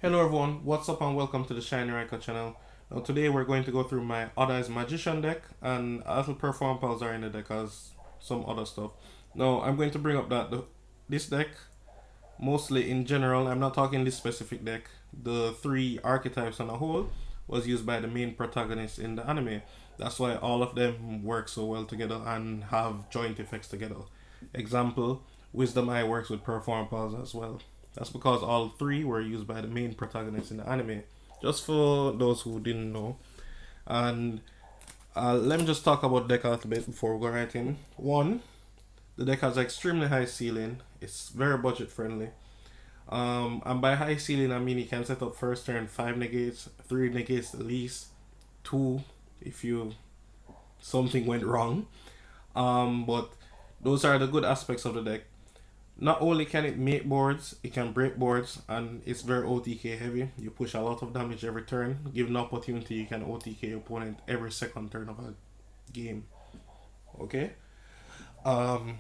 Hello everyone, what's up and welcome to the Shiny Record channel. Now today we're going to go through my OddEyes Magician deck, and a little perform pals are in the deck as some other stuff. Now I'm going to bring up that this deck, mostly in general, I'm not talking this specific deck, the three archetypes on a whole, was used by the main protagonist in the anime. That's why all of them work so well together and have joint effects together. Example, Wisdom Eye works with Perform Pals as well. That's because all three were used by the main protagonist in the anime. Just for those who didn't know. And let me just talk about the deck a little bit before we go right in. One, the deck has extremely high ceiling. It's very budget friendly. And by high ceiling, I mean you can set up first turn 5 negates, 3 negates at least, 2 if you something went wrong. But those are the good aspects of the deck. Not only can it make boards, it can break boards, and it's very OTK heavy. You push a lot of damage every turn. Given opportunity, you can OTK your opponent every second turn of a game. Okay? Um,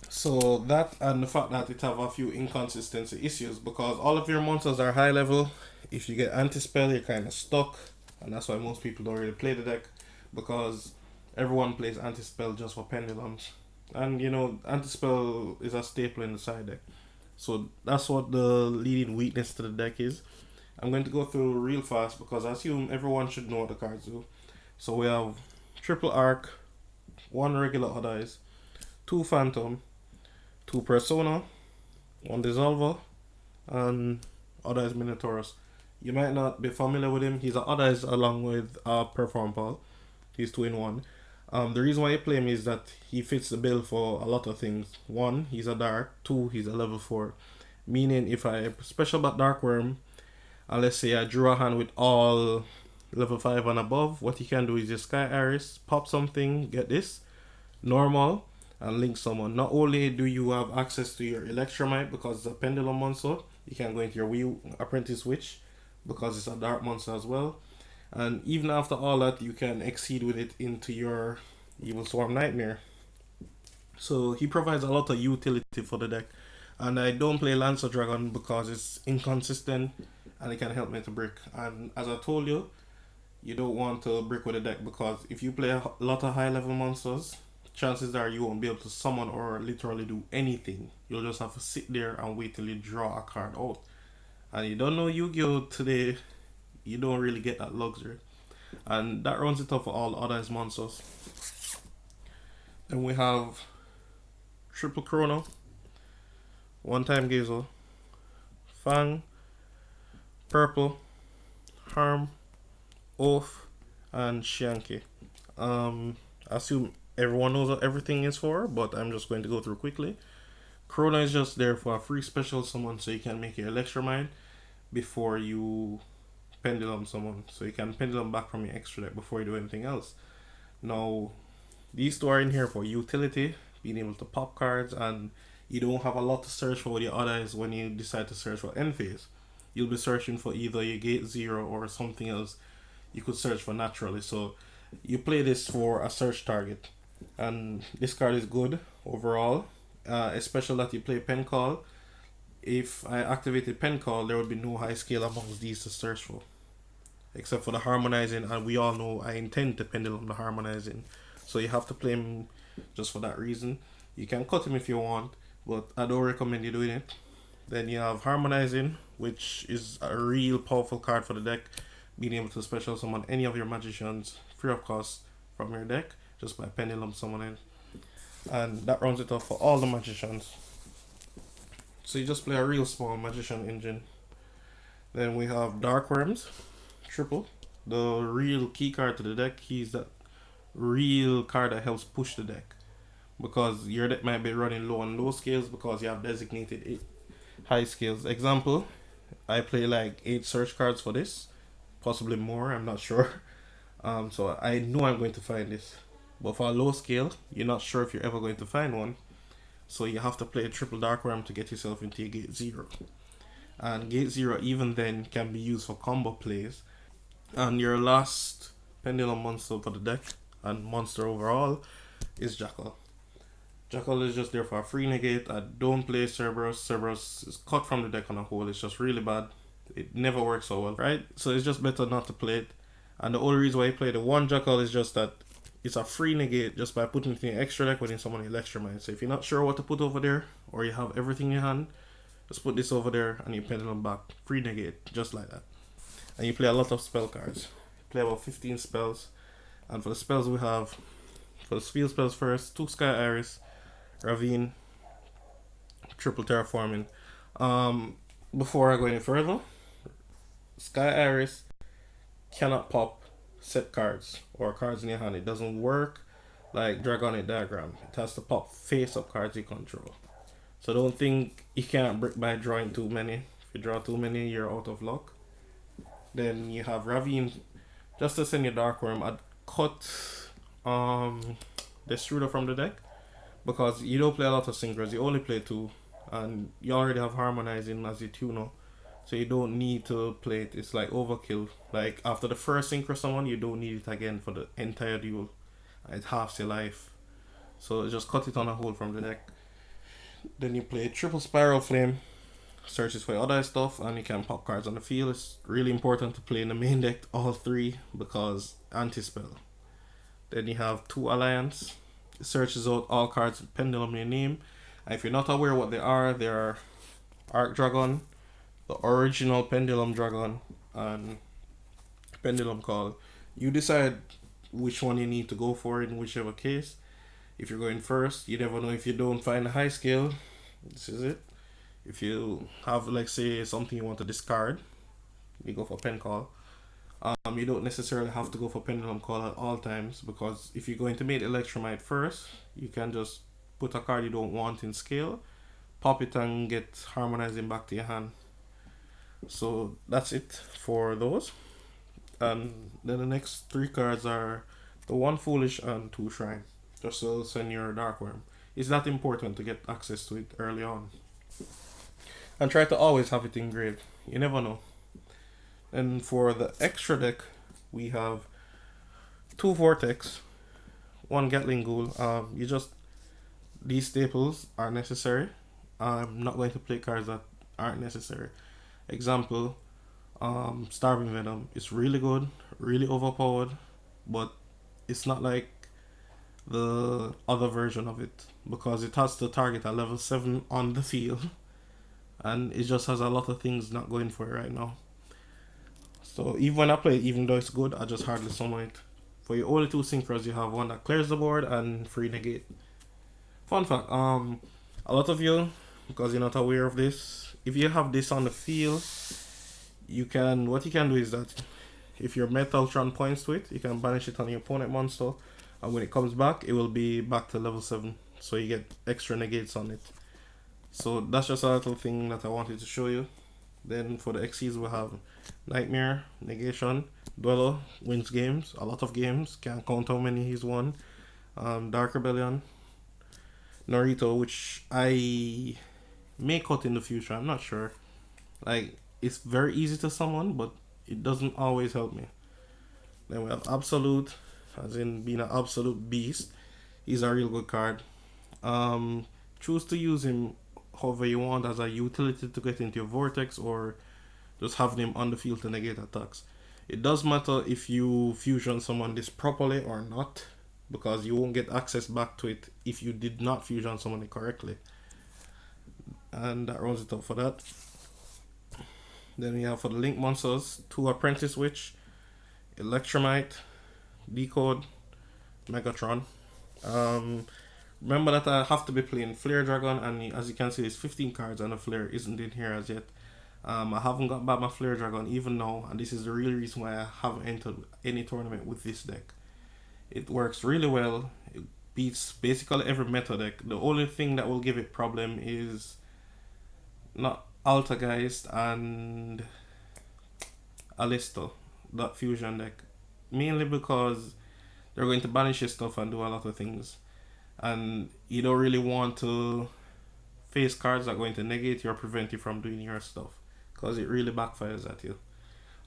so that and the fact that it have a few inconsistency issues because all of your monsters are high level. If you get anti-spell, you're kind of stuck, and that's why most people don't really play the deck because everyone plays anti-spell just for pendulums. And you know, anti-spell is a staple in the side deck. So that's what the leading weakness to the deck is. I'm going to go through real fast because I assume everyone should know what the cards do. So we have triple arc, one regular OddEyes, two phantom, two persona, one dissolver, and OddEyes Minotaurus. You might not be familiar with him. He's a OddEyes along with Perform Pal. He's 2 in 1. The reason why I play him is that he fits the bill for a lot of things. One, he's a dark. Two, he's a level 4. Meaning if I special bat Dark Worm, and let's say I drew a hand with all level 5 and above, what you can do is just Sky Iris, pop something, get this, normal, and link someone. Not only do you have access to your Electromite because it's a Pendulum monster, you can go into your Wii Apprentice Witch because it's a dark monster as well. And even after all that, you can exceed with it into your Evil Swarm Nightmare. So he provides a lot of utility for the deck. And I don't play Lancer Dragon because it's inconsistent and it can help me to brick. And as I told you, you don't want to brick with a deck because if you play a lot of high level monsters, chances are you won't be able to summon or literally do anything. You'll just have to sit there and wait till you draw a card out. And you don't know Yu-Gi-Oh! Today, you don't really get that luxury. And that runs it up for all OddEyes monsters. Then we have triple Chrono, one time Gazel, Fang, Purple, Harm, Oath, and Shanky. I assume everyone knows what everything is for, but I'm just going to go through quickly. Chrono is just there for a free special summon so you can make your Electromine before you Pendulum summon. So you can Pendulum back from your extra deck before you do anything else. Now, these two are in here for utility, being able to pop cards, and you don't have a lot to search for with your OddEyes when you decide to search for end phase. You'll be searching for either your gate 0 or something else you could search for naturally. So you play this for a search target. And this card is good overall, especially that you play Pen Call. If I activated Pen Call, there would be no high scale amongst these to search for. Except for the harmonizing, and we all know I intend to Pendulum the harmonizing. So you have to play him just for that reason. You can cut him if you want, but I don't recommend you doing it. Then you have harmonizing, which is a real powerful card for the deck, being able to special summon any of your magicians free of cost from your deck just by Pendulum summoning. And that runs it off for all the magicians. So you just play a real small magician engine. Then we have Dark Worms, triple. The real key card to the deck. He's that real card that helps push the deck. Because your deck might be running low on low scales because you have designated high scales. Example, I play like 8 search cards for this. Possibly more, I'm not sure. So I know I'm going to find this. But for a low scale, you're not sure if you're ever going to find one. So you have to play a triple Dark Worm to get yourself into your gate 0. And gate 0 even then can be used for combo plays. And your last Pendulum monster for the deck and monster overall is Jackal. Jackal is just there for a free negate. I don't play Cerberus. Cerberus is cut from the deck on a whole. It's just really bad. It never works so well, right? So it's just better not to play it. And the only reason why you play the one jackal is just that it's a free negate just by putting it in your extra deck within someone extra mind. So if you're not sure what to put over there, or you have everything in your hand, just put this over there and you pendulum back. Free negate, just like that. And you play a lot of spell cards. You play about 15 spells. And for the spells we have, for the field spells first, 2 Sky Iris, Ravine, triple terraforming. Before I go any further, Sky Iris cannot pop set cards or cards in your hand. It doesn't work like Dragonic Diagram. It has to pop face up cards you control. So don't think you can't break by drawing too many. If you draw too many, you're out of luck. Then you have Ravine. Just to send your Dark Worm, I'd cut Destruder from the deck because you don't play a lot of synchros. You only play 2, and you already have Harmonizing as your tuner, so you don't need to play it. It's like overkill. Like after the first synchro summon, you don't need it again for the entire duel. It halves your life, so just cut it on a whole from the deck. Then you play triple Spiral Flame, searches for other stuff, and you can pop cards on the field. It's really important to play in the main deck all 3 because anti-spell. Then you have 2 Alliance. It searches out all cards with Pendulum in your name. And if you're not aware what they are Arc Dragon, the original Pendulum Dragon, and Pendulum Call. You decide which one you need to go for in whichever case. If you're going first, you never know if you don't find a high scale. This is it. If you have, like, say, something you want to discard, you go for Pen Call. You don't necessarily have to go for Pendulum Call at all times, because if you're going to make Electromite first, you can just put a card you don't want in scale, pop it, and get Harmonizing back to your hand. So that's it for those. And then the next 3 cards are the 1 Foolish and 2 Shrine. Just to send your Dark Worm. It's that important to get access to it early on. And try to always have it engraved. You never know. And for the extra deck, we have 2 Vortex, 1 Gatling Ghoul. These staples are necessary. I'm not going to play cards that aren't necessary. Example, Starving Venom is really good, really overpowered, but it's not like the other version of it because it has to target a level 7 on the field, and it just has a lot of things not going for it right now. So even when I play it, even though it's good, I just hardly summon it. For your only 2 synchros, you have 1 that clears the board and free negate. Fun fact, a lot of you, because you're not aware of this, if you have this on the field, what you can do is that if your Metaltron points to it, you can banish it on your opponent monster, and when it comes back, it will be back to level 7, so you get extra negates on it. So that's just a little thing that I wanted to show you. Then for the Exes, we have Nightmare, Negation, Dweller, wins games, a lot of games, can't count how many he's won. Dark Rebellion, Norito, which I may cut in the future, I'm not sure. Like, it's very easy to summon, but it doesn't always help me. Then we have Absolute, as in being an absolute beast. He's a real good card. Choose to use him however you want, as a utility to get into your Vortex, or just having him on the field to negate attacks. It does matter if you fusion summon this properly or not, because you won't get access back to it if you did not fusion summon it correctly. And that runs it up for that. Then we have for the Link monsters, 2 Apprentice Witch, Electromite, Decode, Megatron. Remember that I have to be playing Flare Dragon, and as you can see, there's 15 cards and the Flare isn't in here as yet. I haven't got back my Flare Dragon even now, and this is the real reason why I haven't entered any tournament with this deck. It works really well. It beats basically every meta deck. The only thing that will give it problem is not Altergeist and Alisto, that fusion deck. Mainly because they're going to banish your stuff and do a lot of things. And you don't really want to face cards that are going to negate you or prevent you from doing your stuff, because it really backfires at you.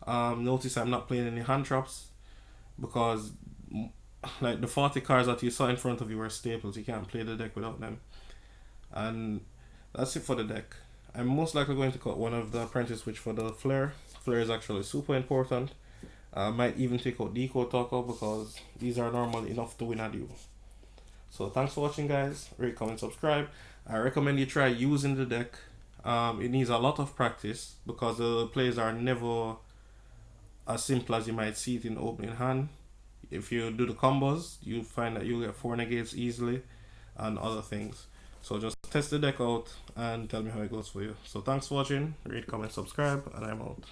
Notice I'm not playing any hand traps, because like the 40 cards that you saw in front of you are staples. You can't play the deck without them. And that's it for the deck. I'm most likely going to cut one of the apprentice switch for the flare. Flare is actually super important. I might even take out decode talker because these are normal enough to win a duel. So thanks for watching, guys. Rate, comment, subscribe. I recommend you try using the deck. It needs a lot of practice because the plays are never as simple as you might see it in opening hand. If you do the combos, you find that you get 4 negates easily and other things. So just test the deck out and tell me how it goes for you. So thanks for watching. Rate, comment, subscribe, and I'm out.